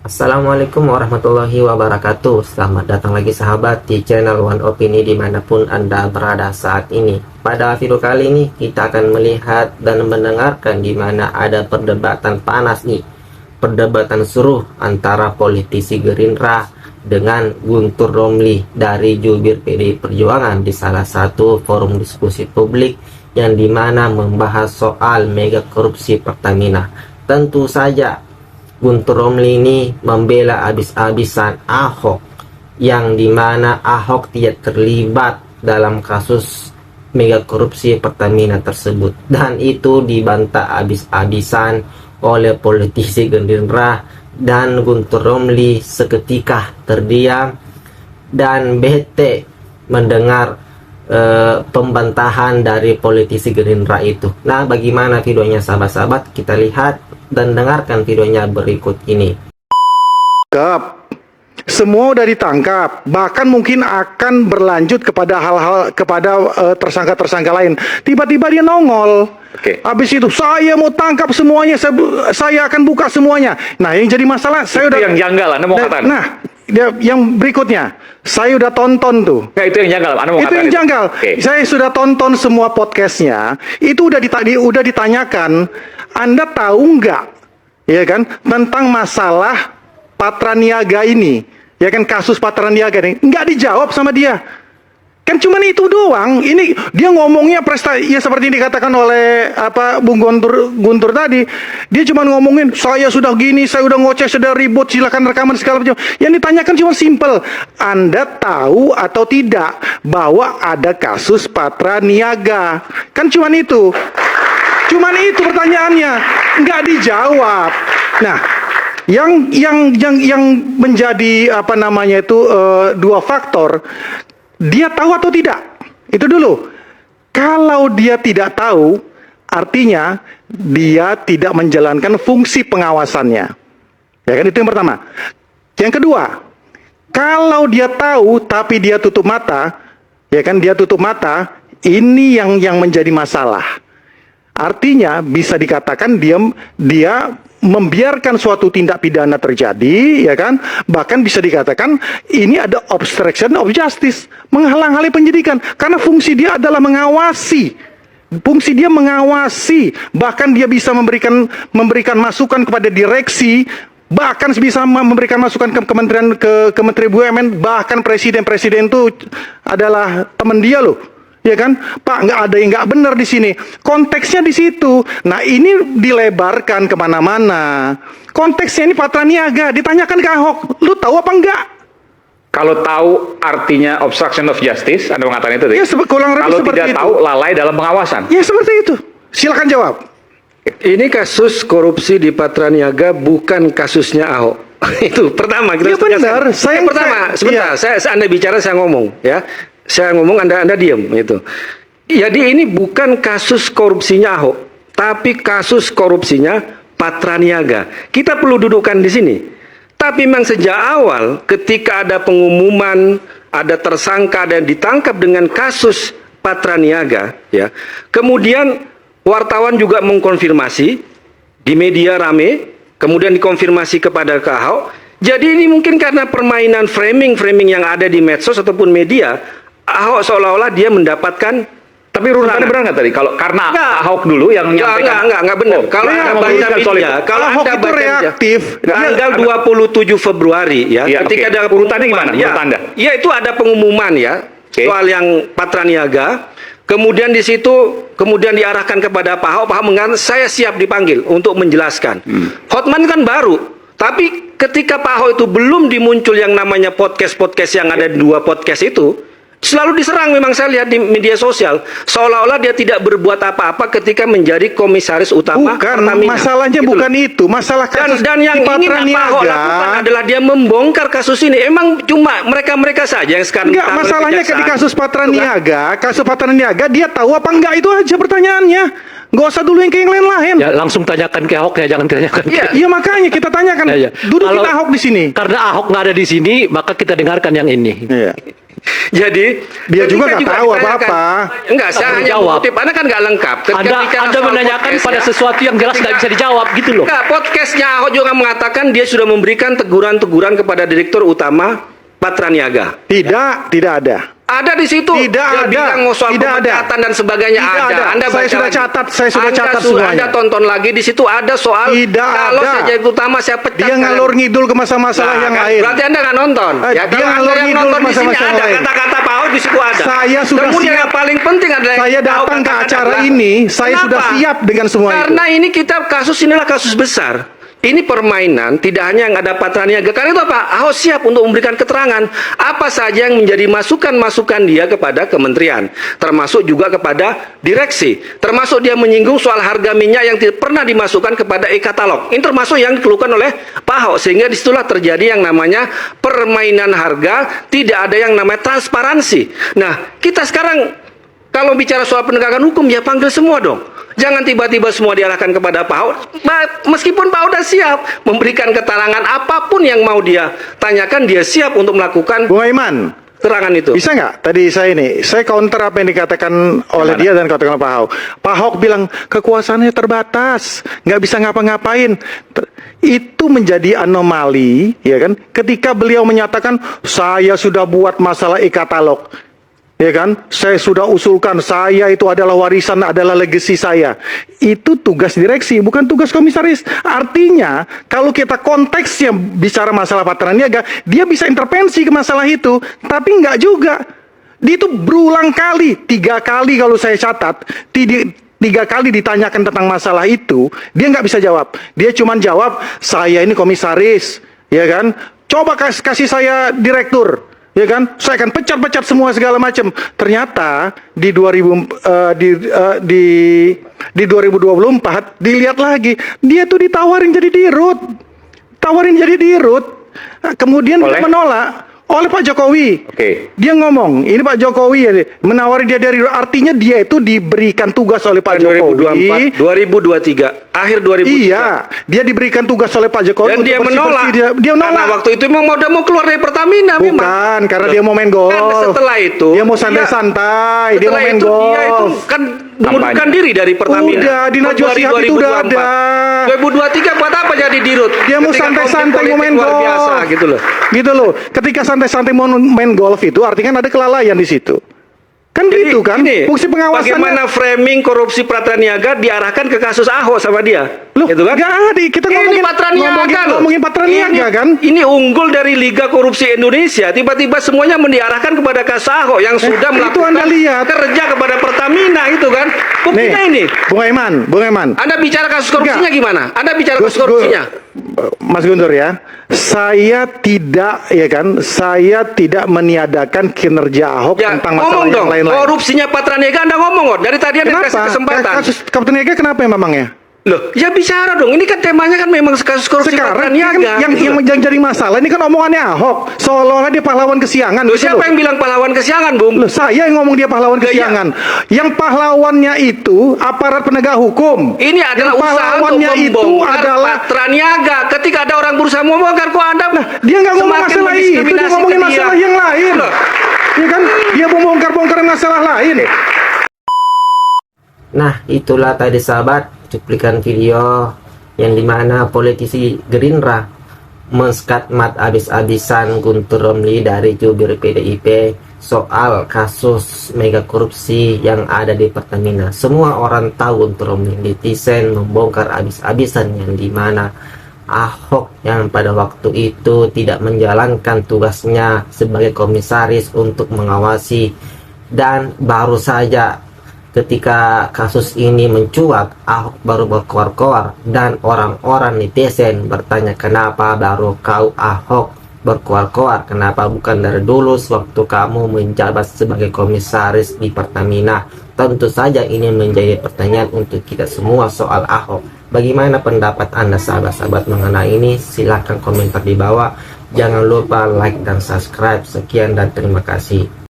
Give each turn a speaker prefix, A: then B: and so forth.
A: Assalamualaikum warahmatullahi wabarakatuh. Selamat datang lagi sahabat di channel One Opini dimanapun Anda berada saat ini. Pada video kali ini kita akan melihat dan mendengarkan di mana ada perdebatan panas nih, perdebatan seru antara politisi Gerindra dengan Guntur Romli dari jubir PDI Perjuangan di salah satu forum diskusi publik yang dimana membahas soal mega korupsi Pertamina. Tentu saja Guntur Romli ini membela habis-habisan Ahok, yang dimana Ahok tidak terlibat dalam kasus mega korupsi Pertamina tersebut, dan itu dibantah habis-habisan oleh politisi Gerindra, dan Guntur Romli seketika terdiam dan bete mendengar pembantahan dari politisi Gerindra itu. Nah, bagaimana videonya sahabat-sahabat? Kita lihat dan dengarkan videonya berikut ini.
B: Semua udah ditangkap, bahkan mungkin akan berlanjut kepada hal-hal kepada tersangka-tersangka lain. Tiba-tiba dia nongol. Habis itu saya mau tangkap semuanya, saya akan buka semuanya. Nah, yang jadi masalah saya
C: itu
B: udah
C: yang janggal, Anda mau katakan.
B: Nah, yang berikutnya saya udah tonton tuh.
C: Nah, itu yang janggal, Anda mau
B: Itu
C: katakan.
B: yang janggal. Saya sudah tonton semua podcastnya. Itu udah ditanyakan. Anda tahu nggak, ya kan, tentang masalah Patraniaga ini, ya kan, kasus Patraniaga ini nggak dijawab sama dia. Kan cuman itu doang. Ini dia ngomongnya prestasi, ya seperti dikatakan oleh Bung Guntur tadi. Dia cuma ngomongin saya sudah gini, saya udah ngoceh, sudah ribut, silakan rekaman segala macam. Yang ditanyakan cuma simple. Anda tahu atau tidak bahwa ada kasus Patraniaga? Kan cuman itu. Cuman itu pertanyaannya, nggak dijawab. Nah, yang menjadi dua faktor, dia tahu atau tidak? Itu dulu. Kalau dia tidak tahu, artinya dia tidak menjalankan fungsi pengawasannya. Ya kan, itu yang pertama. Yang kedua, kalau dia tahu tapi dia tutup mata, ya kan, dia tutup mata, ini yang menjadi masalah. Artinya bisa dikatakan dia membiarkan suatu tindak pidana terjadi, ya kan? Bahkan bisa dikatakan ini ada obstruction of justice, menghalang-halangi penyidikan, karena fungsi dia adalah mengawasi. Fungsi dia mengawasi, bahkan dia bisa memberikan masukan kepada direksi, bahkan bisa memberikan masukan ke Kementerian BUMN, bahkan presiden itu adalah teman dia loh. Ya kan, Pak, nggak ada yang nggak benar di sini. Konteksnya di situ. Nah, ini dilebarkan kemana-mana. Konteksnya ini Patraniaga. Ditanyakan ke Ahok, lu tahu apa enggak?
C: Kalau tahu artinya obstruction of justice, Anda mengatakan itu.
B: Ya, kurang lebih
C: kalau
B: seperti
C: tidak
B: itu.
C: tahu, lalai dalam pengawasan.
B: Ya, seperti itu. Silakan jawab.
D: Ini kasus korupsi di Patraniaga bukan kasusnya Ahok. Itu pertama kita
B: ya, benar.
D: Anda bicara, saya ngomong, ya. Saya ngomong, Anda diam gitu. Jadi ini bukan kasus korupsinya Ahok, tapi kasus korupsinya Patraniaga. Kita perlu dudukkan di sini. Tapi memang sejak awal ketika ada pengumuman, ada tersangka dan ditangkap dengan kasus Patraniaga, ya. Kemudian wartawan juga mengkonfirmasi di media rame, kemudian dikonfirmasi kepada Ahok. Jadi ini mungkin karena permainan framing yang ada di medsos ataupun media, Ahok seolah-olah dia mendapatkan.
C: Tapi runtutannya benar nggak tadi? Kalau karena Ahok dulu yang menyampaikan.
D: Enggak benar. Kalau Anda baca media, kalau
B: Ahok
D: Anda
B: itu
D: baca
B: reaktif.
D: Tanggal 27 Februari ya, ketika ada
C: urutannya gimana? Menurut Anda?
D: Ya, itu ada pengumuman ya, soal yang Patraniaga. Kemudian di situ kemudian diarahkan kepada Pak Ahok. Pak Ahok mengatakan saya siap dipanggil untuk menjelaskan. Hotman kan baru. Tapi ketika Pak Ahok itu belum dimuncul yang namanya podcast yang ada di dua podcast itu, selalu diserang memang saya lihat di media sosial. Seolah-olah dia tidak berbuat apa-apa ketika menjadi komisaris utama Pertamina.
B: Masalahnya
D: gitu
B: bukan
D: loh.
B: itu. Masalah kasus
D: Dan yang ingin Pak Ahok lakukan adalah dia membongkar kasus ini. Emang cuma mereka-mereka saja yang sekarang.
B: Enggak, masalahnya di kasus Patraniaga, dia tahu apa enggak, itu aja pertanyaannya. Nggak usah dulu yang ke yang lain-lain.
E: Ya langsung tanyakan ke Ahok ya, jangan tanyakan ke.
B: Iya makanya kita tanyakan.
E: Ya, ya.
B: Dudukin
E: Kalau-
B: Ahok di sini.
E: Karena Ahok nggak ada di sini, maka kita dengarkan yang ini.
B: Iya.
C: Jadi
B: Dia juga
C: ketika
B: nggak tahu
C: ditanyakan-
B: apa-apa.
C: Enggak, saya hanya
E: Jawab.
C: mengutip. Anda kan nggak lengkap. Ketika
E: Anda
C: bicara
E: Anda
C: soal
E: menanyakan
C: podcast,
E: pada
C: ya,
E: sesuatu yang jelas nggak bisa dijawab gitu loh.
C: Enggak, podcastnya Ahok juga mengatakan dia sudah memberikan teguran-teguran kepada Direktur Utama Patraniaga.
B: Tidak ada.
C: Ada di situ.
B: Tidak
C: Dia
B: ada.
C: bilang soal
B: Tidak ada.
C: pemecatan dan sebagainya.
B: Tidak ada.
C: Anda
B: Saya
C: baca
B: sudah
C: lagi.
B: catat, saya sudah
C: Anda
B: catat
C: sudah-
B: semuanya.
C: Anda tonton lagi di situ ada soal
B: Tidak
C: kalau
B: ada.
C: saya jadi utama saya pecat.
B: Dia
C: kalian.
B: ngalor ngidul ke masalah-masalah
C: Nah,
B: yang
C: kan,
B: lain.
C: Berarti Anda nggak nonton.
B: Dia
C: kalau Anda
B: ngalor
C: yang
B: ngidul
C: nonton di sini
B: masalah-masalah
C: ada
B: lain.
C: kata-kata Pak Ahok di situ ada.
B: Saya sudah
C: Kemudian
B: siap.
C: yang paling penting adalah
B: Saya
C: yang Ahok
B: datang ke
C: katakan
B: acara
C: adalah,
B: ini, saya
C: kenapa?
B: sudah siap dengan semua itu.
C: Karena ini inilah kasus besar. Ini permainan tidak hanya yang ada Patraniaga. Karena itu apa? Ahok siap untuk memberikan keterangan apa saja yang menjadi masukan-masukan dia kepada kementerian, termasuk juga kepada direksi, termasuk dia menyinggung soal harga minyak yang tidak pernah dimasukkan kepada e-katalog. Ini termasuk yang dikeluhkan oleh Pak Ahok, sehingga disitulah terjadi yang namanya permainan harga, tidak ada yang namanya transparansi. Nah, kita sekarang kalau bicara soal penegakan hukum ya panggil semua dong. Jangan tiba-tiba semua diarahkan kepada Pak Ahok. Meskipun Pak Ahok sudah siap memberikan keterangan apapun yang mau dia tanyakan, dia siap untuk melakukan
B: Bung Aiman,
C: keterangan itu.
B: bisa nggak? Tadi saya counter apa yang dikatakan oleh dia dan katakan Pak Ahok. Pak Ahok bilang kekuasaannya terbatas, nggak bisa ngapa-ngapain. Itu menjadi anomali, ya kan? Ketika beliau menyatakan saya sudah buat masalah e-katalog. Ya kan, saya sudah usulkan, saya itu adalah warisan, adalah legacy saya. Itu tugas direksi, bukan tugas komisaris. Artinya, kalau kita konteksnya bicara masalah Patraniaga, dia bisa intervensi ke masalah itu, tapi nggak juga. Dia itu berulang kali, 3 kali kalau saya catat, 3 kali ditanyakan tentang masalah itu, dia nggak bisa jawab. Dia cuma jawab, saya ini komisaris, ya kan? Coba kasih saya direktur. Ya kan, saya akan pecat-pecat semua segala macam. Ternyata di 2024 dilihat lagi, dia tuh ditawarin jadi dirut, kemudian dia
C: Oleh?
B: menolak oleh Pak Jokowi.
C: Oke.
B: Dia ngomong, ini Pak Jokowi ya, menawari dia dari, artinya dia itu diberikan tugas oleh Pak Jokowi.
C: 2023, akhir 2023.
B: Iya, dia diberikan tugas oleh Pak Jokowi
C: Dan
B: untuk
C: dia
B: bersih-bersih.
C: menolak.
B: Dia
C: Karena
B: menolak.
C: waktu itu memang mau keluar dari Pertamina. memang.
B: Bukan, karena dia mau main golf.
C: Kan setelah itu
B: dia mau santai-santai, dia mau
C: setelah
B: main
C: itu dia itu
B: golf.
C: kan mengundurkan
A: Kampanye.
C: diri dari Pertamina.
B: Udah, di Najwa
C: Februari
B: Shihab itu udah
C: 2024.
B: ada.
C: 2023 buat apa jadi dirut?
B: Dia mau
C: Ketika
B: santai-santai
C: konflik
B: mau main
C: politik luar
B: golf.
C: biasa gitu loh.
B: Gitu loh. Ketika santai-santai mau main golf itu artinya kan ada kelalaian di situ. Kan
C: Jadi,
B: gitu kan?
C: ini,
B: Fungsi pengawasannya.
C: bagaimana framing korupsi Patraniaga diarahkan ke kasus Ahok sama dia?
B: Loh,
C: gitu kan?
B: nggak ada. Kita
C: Ini Patraniaga loh.
B: ngomongin Patraniaga kan?
C: Ini unggul dari Liga Korupsi Indonesia. Tiba-tiba semuanya diarahkan kepada kasus Ahok yang sudah
B: itu
C: melakukan
B: Anda lihat.
C: kerja kepada Pertamina itu kan. Buktinya ini.
B: Bung Aiman.
C: Anda bicara kasus korupsinya
B: Enggak.
C: gimana? Anda bicara kasus
B: Gus-
C: korupsinya.
B: Mas Guntur ya, saya tidak meniadakan kinerja Ahok
C: Ya,
B: tentang masalah
C: ngomong
B: yang
C: dong.
B: lain-lain.
C: Korupsinya Patraniaga Anda ngomong kok. Dari tadi Anda kasih
B: Kenapa?
C: kesempatan.
B: Kasus Kapten Niaga kenapa ya memangnya?
C: Loh, ya bicara dong. Ini kan temanya kan memang kasus korupsi
B: Sekarang ini kan
C: Patraniaga.
B: yang jadi masalah ini kan omongannya Ahok, seolah-olah dia pahlawan kesiangan.
C: Loh,
B: gitu
C: siapa
B: loh.
C: yang bilang pahlawan kesiangan, Bung?
B: Loh, saya yang ngomong dia pahlawan
C: Loh, iya.
B: kesiangan. Yang pahlawannya itu aparat penegak hukum.
C: Ini adalah
B: Yang
C: usaha untuk
B: pahlawannya itu
C: membongkar
B: adalah
C: Patraniaga. Ketika ada orang berusaha membongkar, kok Anda
B: dia nggak ngomong
C: semakin
B: masalah itu, dia
C: mendiskriminasi
B: ngomongin
C: ke dia?
B: masalah yang lain.
C: Loh.
B: Ya kan? Dia mau bongkar-bongkar masalah lain.
A: Nah, itulah tadi sahabat cuplikan video yang dimana politisi Gerindra menskatmat abis-abisan Guntur Romli dari jubir PDIP soal kasus mega korupsi yang ada di Pertamina. Semua orang tahu Guntur Romli, netizen membongkar abis-abisan yang dimana Ahok yang pada waktu itu tidak menjalankan tugasnya sebagai komisaris untuk mengawasi, dan baru saja ketika kasus ini mencuat Ahok baru berkoar-koar dan orang-orang netizen bertanya kenapa baru kau Ahok berkoar-koar, kenapa bukan dari dulu sewaktu kamu menjabat sebagai komisaris di Pertamina. Tentu saja ini menjadi pertanyaan untuk kita semua soal Ahok. Bagaimana pendapat Anda sahabat-sahabat mengenai ini? Silahkan komentar di bawah. Jangan lupa like dan subscribe. Sekian dan terima kasih.